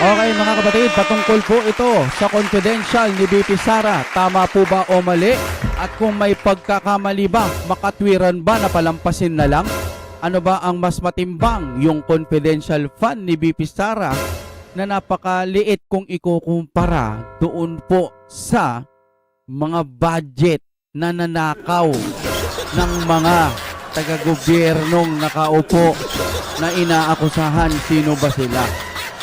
Okay mga kapatid, patungkol po ito sa confidential ni BP Sara. Tama po ba o mali? At kung may pagkakamali ba, makatwiran ba na palampasin na lang? Ano ba ang mas matimbang, yung confidential fund ni BP Sara na napakaliit kung ikukumpara doon po sa mga budget na nanakaw ng mga taga-gobyernong nakaupo na inaakusahan? Sino ba sila?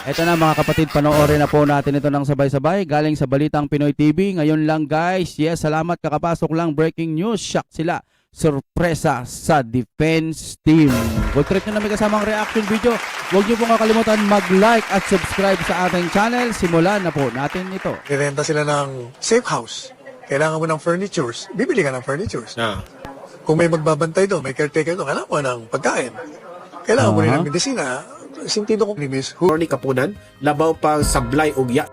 Ito na mga kapatid, panoorin na po natin ito ng sabay-sabay galing sa Balitang Pinoy TV. Ngayon lang guys, yes, salamat, kakapasok lang, breaking news, shock sila, sorpresa sa defense team. Good trip nyo na may kasamang reaction video. Huwag nyo pong kakalimutan mag-like at subscribe sa ating channel. Simulan na po natin ito. Irenta sila ng safe house. Kailangan mo ng furnitures. Bibili ka ng furnitures. Kung may magbabantay doon, may caretaker doon, kailangan mo ng pagkain. Kailangan mo rin ng medisina. Sintido ko ni Miss Who. Morning kapunan, labaw pa sablay og yak.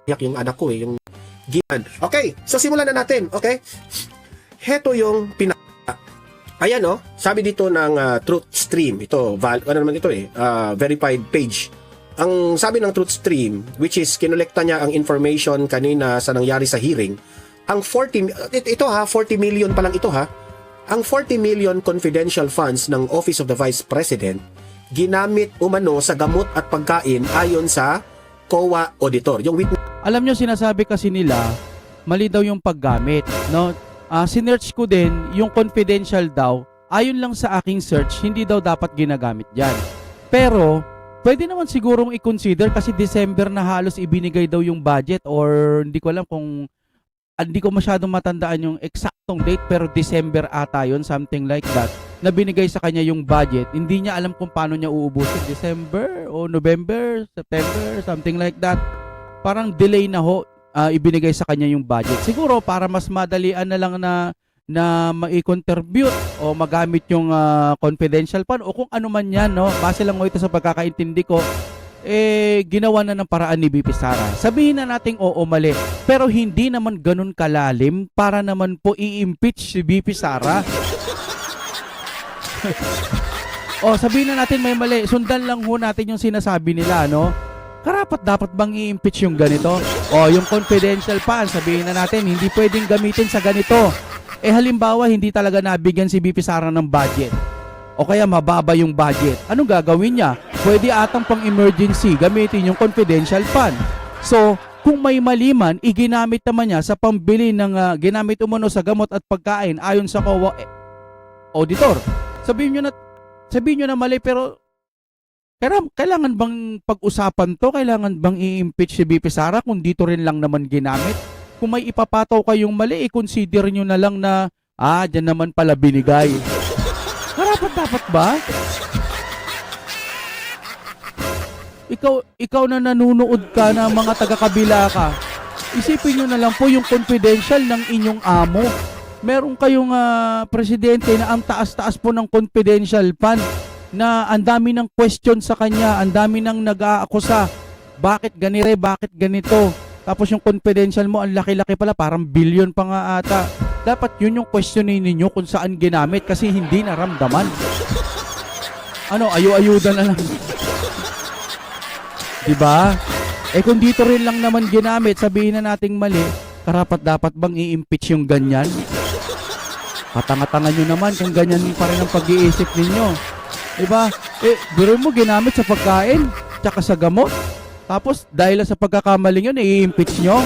Yak yung anak ko yung gian. Okay, so simulan na natin, okay? Heto yung ayan oh, sabi dito ng Truth Stream. Ito, ano naman ito verified page. Ang sabi ng Truth Stream, which is kinolekta niya ang information kanina sa nangyari sa hearing, ang 40 million pa lang ito ha. Ang 40 million confidential funds ng Office of the Vice President ginamit umano sa gamot at pagkain ayon sa COA auditor. Yung witness. Alam nyo, sinasabi kasi nila, mali daw yung paggamit, no? Sinearch ko din, yung confidential daw, ayon lang sa aking search, hindi daw dapat ginagamit dyan. Pero, pwede naman sigurong i-consider kasi December na halos ibinigay daw yung budget, or hindi ko alam kung, hindi ko masyadong matandaan yung eksaktong date, pero December ata yun, something like that, na binigay sa kanya yung budget. Hindi niya alam kung paano niya uubusin, December o November, September, something like that. Parang delay na ho, ibinigay sa kanya yung budget. Siguro para mas madalian na lang na mai-contribute o magamit yung confidential fund o kung ano man yan, no? Base lang mo ito sa pagkakaintindi ko, ginawa na ng paraan ni BP Sara. Sabihin na nating oo, mali, pero hindi naman ganun kalalim para naman po i-impeach si BP Sara. O sabihin na natin may mali, sundan lang ho natin yung sinasabi nila, no? Karapat dapat bang i-impeach yung ganito? O yung confidential fund, sabihin na natin hindi pwedeng gamitin sa ganito. Halimbawa hindi talaga nabigyan si BP Sara ng budget, o kaya mababa yung budget, anong gagawin niya? Pwede atang pang emergency gamitin yung confidential fund. So kung may mali man, iginamit naman niya sa pambili ng ginamit umano sa gamot at pagkain ayon sa COA auditor. Sabihin nyo na mali, pero kailangan bang pag-usapan to? Kailangan bang i-impeach si BP Sara kung dito rin lang naman ginamit? Kung may ipapataw kayong mali, i-consider nyo na lang na dyan naman pala binigay. Dapat ba? Ikaw na nanunood ka na mga taga-kabila ka, isipin nyo na lang po yung confidential ng inyong amo. Meron kayong presidente na ang taas-taas po ng confidential fund, na ang dami ng question sa kanya, ang dami ng nag-aakusa. Bakit ganire, bakit ganito? Tapos yung confidential mo, ang laki-laki pala, parang billion pa nga ata. Dapat yun yung questionin ninyo kung saan ginamit kasi hindi naramdaman. Ayu-ayuda na lang. Diba? Kung dito rin lang naman ginamit, sabihin na nating mali, dapat bang i-impeach yung ganyan? Katanga-tanga nyo naman kung ganyan pa rin ang pag-iisip ninyo. Diba? Biro mo ginamit sa pagkain, tsaka sa gamot. Tapos dahil sa pagkakamaling yun, i-impeach nyo.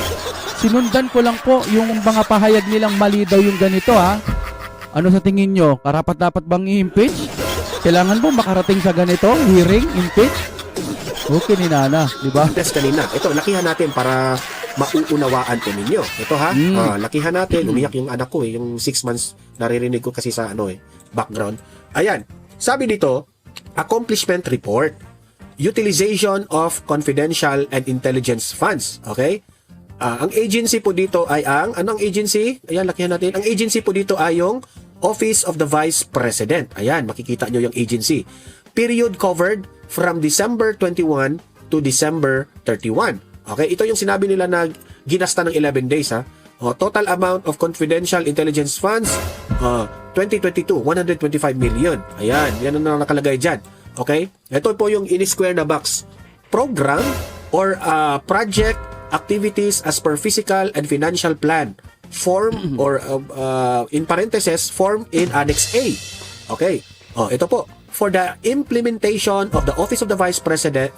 Sinundan ko lang po yung mga pahayag nilang mali daw yung ganito ha. Ano sa tingin nyo? Dapat bang i-impeach? Kailangan mo makarating sa ganito, hearing, impeach? Okay ni Nana, diba? Test kanina. Ito, lakihan natin para mauunawaan po ninyo. Ito ha, lakihan natin. Umiyak yung anak ko yung 6 months, naririnig ko kasi sa background. Ayan, sabi dito, accomplishment report, utilization of confidential and intelligence funds. Okay? Ang agency po dito ay anong agency? Ayan, lakihan natin. Ang agency po dito ay yung Office of the Vice President. Ayan, makikita nyo yung agency. Period covered from December 21 to December 31. Okay, ito yung sinabi nila na ginasta ng 11 days ha. Total amount of confidential intelligence funds 2022, 125 million. Ayan, yan ang nakalagay dyan. Okay? Ito po yung in-square na box. Program or project activities as per physical and financial plan form or in parentheses form in Annex A. Okay. Ito po. For the implementation of the Office of the Vice President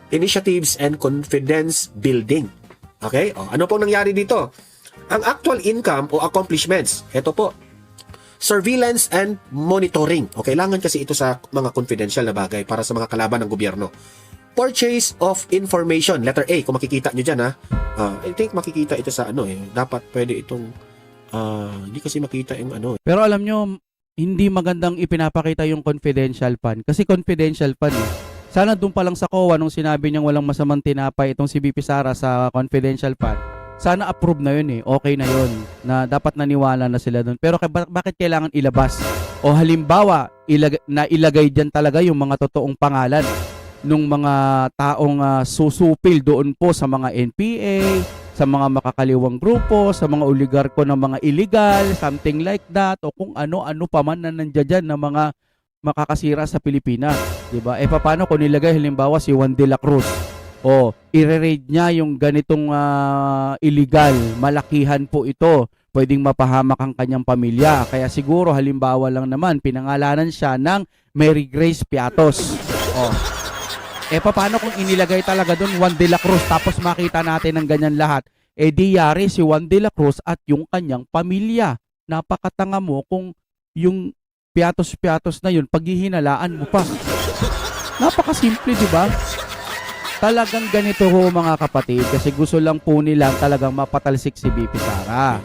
initiatives and confidence building. Okay? Ano pong nangyari dito? Ang actual income o accomplishments. Ito po. Surveillance and monitoring. Kailangan kasi ito sa mga confidential na bagay para sa mga kalaban ng gobyerno. Purchase of information. Letter A. Kung makikita nyo dyan, I think makikita ito sa dapat pwede itong hindi kasi makita yung Pero alam nyo, hindi magandang ipinapakita yung confidential fund. Kasi confidential fund Sana doon pa lang sa COA nung sinabi niyang walang masamang tinapay itong si BP Sara sa confidential fund. Sana approve na yun okay na yun. Na dapat naniwala na sila doon. Pero bakit kailangan ilabas? O halimbawa, ilagay dyan talaga yung mga totoong pangalan nung mga taong susupil doon po sa mga NPA, sa mga makakaliwang grupo, sa mga oligarko ng mga illegal, something like that, o kung ano-ano pa man na nandiyan dyan na mga makakasira sa Pilipinas. Diba? Paano kung nilagay halimbawa si Juan de la Cruz? O, i-raid niya yung ganitong illegal, malakihan po ito. Pwedeng mapahamak ang kanyang pamilya. Kaya siguro halimbawa lang naman, pinangalanan siya ng Mary Grace Piatos. O, paano kung inilagay talaga doon Juan de la Cruz tapos makita natin ng ganyan lahat? Di yari si Juan de la Cruz at yung kanyang pamilya. Napakatanga mo kung yung Piatos-Piatos na yun, paghihinalaan mo pa. Napakasimple, di ba? Talagang ganito ho mga kapatid kasi gusto lang po nilang talagang mapatalsik si BP Sara.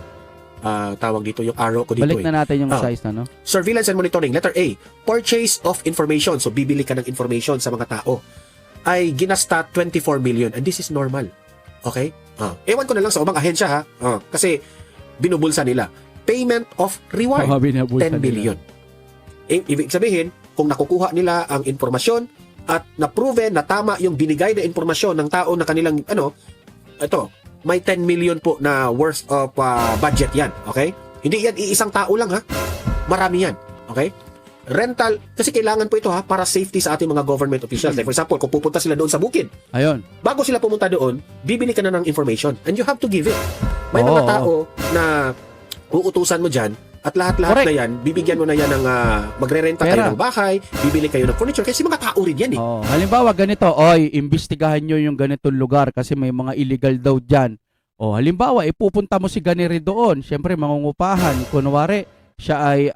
Tawag dito yung arrow ko dito. Balik na natin yung size na, no? Surveillance and monitoring. Letter A, purchase of information. So, bibili ka ng information sa mga tao. Ay ginasta 24 million. And this is normal. Okay? Ewan ko na lang sa ubang ahensya, ha? Kasi binubulsa nila. Payment of reward, 10 billion. Ibig sabihin, kung nakukuha nila ang informasyon at na-proven na tama yung binigay na informasyon ng tao na kanilang, ito, may 10 million po na worth of budget yan. Okay? Hindi yan iisang tao lang, ha? Marami yan. Okay? Rental, kasi kailangan po ito, ha, para safety sa ating mga government officials. Like for example, kung pupunta sila doon sa bukid, ayun, bago sila pumunta doon, bibili ka na ng information and you have to give it. May mga tao na uutusan mo dyan at lahat-lahat na yan, bibigyan mo na yan ng magre-renta kayo ng bahay, bibili kayo ng furniture, kasi mga tao rin yan halimbawa ganito, imbestigahan nyo yung ganitong lugar kasi may mga illegal daw dyan. Halimbawa, pupunta mo si ganiri doon, syempre mangungupahan, kunwari, siya ay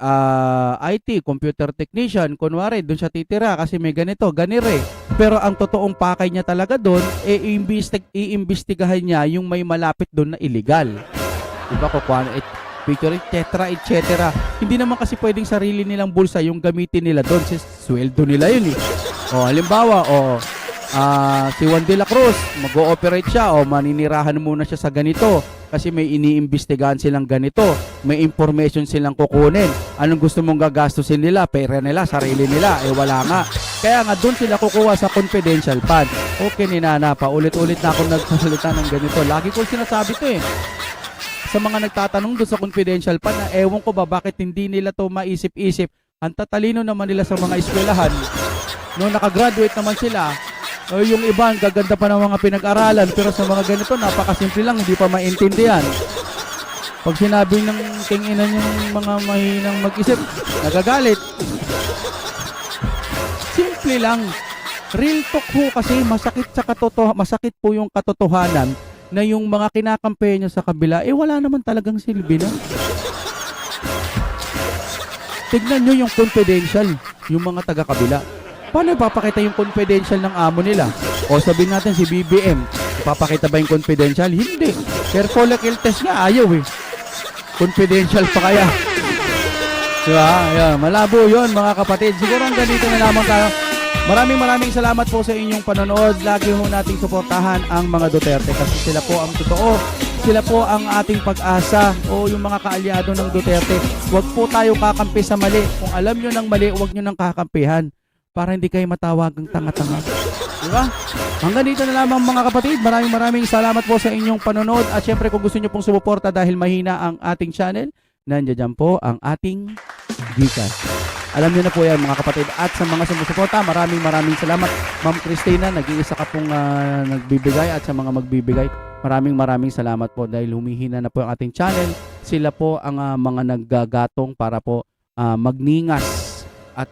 IT, computer technician, kunwari, doon siya titira kasi may ganito, ganire. Pero ang totoong pakay niya talaga doon, iimbestigahan niya yung may malapit doon na illegal. Diba, kukuha picture, etc. Hindi naman kasi pwedeng sarili nilang bulsa yung gamitin nila doon. Sweldo nila yun halimbawa, si Juan de la Cruz, mag-ooperate siya maninirahan muna siya sa ganito kasi may iniimbestigahan silang ganito. May information silang kukunin. Anong gusto mong gagastusin nila? Pera nila, sarili nila. Wala nga. Kaya nga doon sila kukuha sa confidential fund. Okay, ninana, paulit-ulit na akong nagsasalita ng ganito. Lagi ko sinasabi to sa mga nagtatanong doon sa confidential fund na ewan ko ba bakit hindi nila to maisip-isip. Ang tatalino naman nila sa mga eskwelahan. No, nakagraduate naman sila. Yung iba, ang gaganda pa ng mga pinag-aralan. Pero sa mga ganito, napakasimple lang, hindi pa maintindihan. Pag sinabi ng tinginan yung mga mahinang mag-isip, nagagalit. Simple lang. Real talk ho kasi masakit po yung katotohanan na yung mga kinakampi nyo sa kabila, wala naman talagang silbi na. Tignan nyo yung confidential, yung mga taga-kabila. Paano ipapakita yung confidential ng amo nila? O sabihin natin si BBM, ipapakita ba yung confidential? Hindi. Pero follicle test nga, ayaw confidential pa kaya. Diba? Ayan, malabo yun mga kapatid. Siguro ang ganito na lamang tayo. Maraming salamat po sa inyong panonood. Lagi ho nating suportahan ang mga Duterte kasi sila po ang totoo. Sila po ang ating pag-asa o yung mga kaalyado ng Duterte. Huwag po tayo kakampi sa mali. Kung alam nyo ng mali, huwag nyo nang kakampihan para hindi kayo matawagang tanga-tanga. Diba? Hanggang dito na lamang mga kapatid. Maraming salamat po sa inyong panonood. At syempre kung gusto nyo pong sumuporta dahil mahina ang ating channel, nandiyan po ang ating Gcash. Alam niyo na po yan mga kapatid. At sa mga sumusuporta, maraming salamat. Ma'am Christina, nag-iisa ka pong nagbibigay at sa mga magbibigay, maraming salamat po dahil humihina na po ang ating channel. Sila po ang mga naggagatong para po magningas at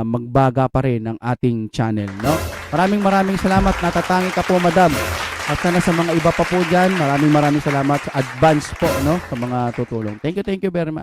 magbaga pa rin ang ating channel, no? Maraming salamat. Natatangi ka po, madam. At sana sa mga iba pa po dyan, maraming salamat sa advance po, no? Sa mga tutulong. Thank you very much.